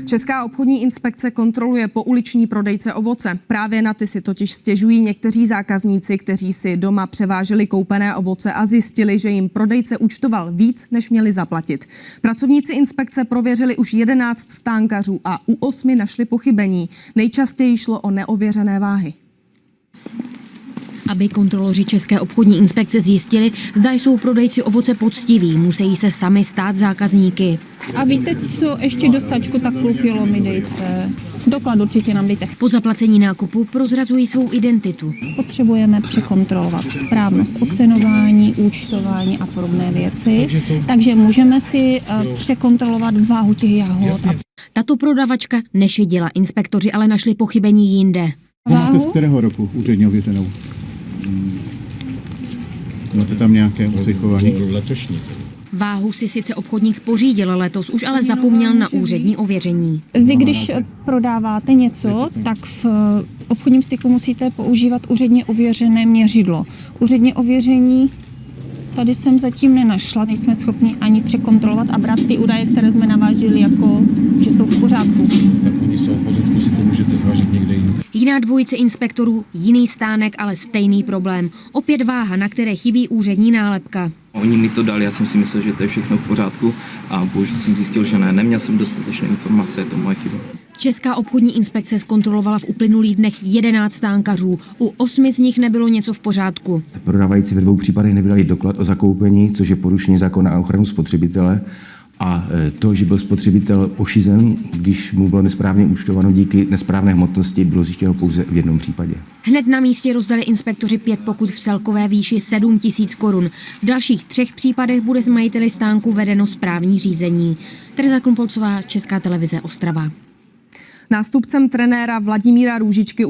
Česká obchodní inspekce kontroluje pouliční prodejce ovoce. Právě na ty si totiž stěžují někteří zákazníci, kteří si doma převáželi koupené ovoce a zjistili, že jim prodejce účtoval víc, než měli zaplatit. Pracovníci inspekce prověřili už 11 stánkařů a u 8 našli pochybení. Nejčastěji šlo o neověřené váhy. Aby kontroloři České obchodní inspekce zjistili, zda jsou prodejci ovoce poctiví, musí se sami stát zákazníky. A víte co, ještě do sačku tak půl kilo mi dejte. Doklad určitě nám dejte. Po zaplacení nákupu prozrazují svou identitu. Potřebujeme překontrolovat správnost ocenování, účtování a podobné věci. Takže můžeme si překontrolovat váhu těch jahod. Tato prodavačka nešidila, inspektoři ale našli pochybení jinde. Máte z kterého roku úředně ověřenou? Máte tam nějaké ocejchování? Letošní. Váhu si sice obchodník pořídil letos, už ale zapomněl na úřední ověření. Vy, když prodáváte něco, tak v obchodním styku musíte používat úředně ověřené měřidlo. Úředně ověření tady jsem zatím nenašla, nejsme schopni ani překontrolovat a brát ty údaje, které jsme navážili, jako že jsou v pořádku. Tak oni jsou v pořádku, si to můžete zvážit někde jinde. Jiná dvojice inspektorů, jiný stánek, ale stejný problém. Opět váha, na které chybí úřední nálepka. Oni mi to dali, já jsem si myslel, že to je všechno v pořádku a bohužel jsem zjistil, že ne. Neměl jsem dostatečné informace, je to moje chyba. Česká obchodní inspekce zkontrolovala v uplynulých dnech 11 stánkařů. U 8 z nich nebylo něco v pořádku. Prodávající ve 2 případech nevydali doklad o zakoupení, což je porušení zákona o ochranu spotřebitele. A to, že byl spotřebitel ošizen, když mu bylo nesprávně účtováno díky nesprávné hmotnosti, bylo zjištěno pouze v jednom případě. Hned na místě rozdali inspektoři 5 pokut v celkové výši 7 000 korun. V dalších 3 případech bude s majiteli stánku vedeno správní řízení. Tereza Klumpolcová, Česká televize Ostrava. Nástupcem trenéra Vladimíra Růžičky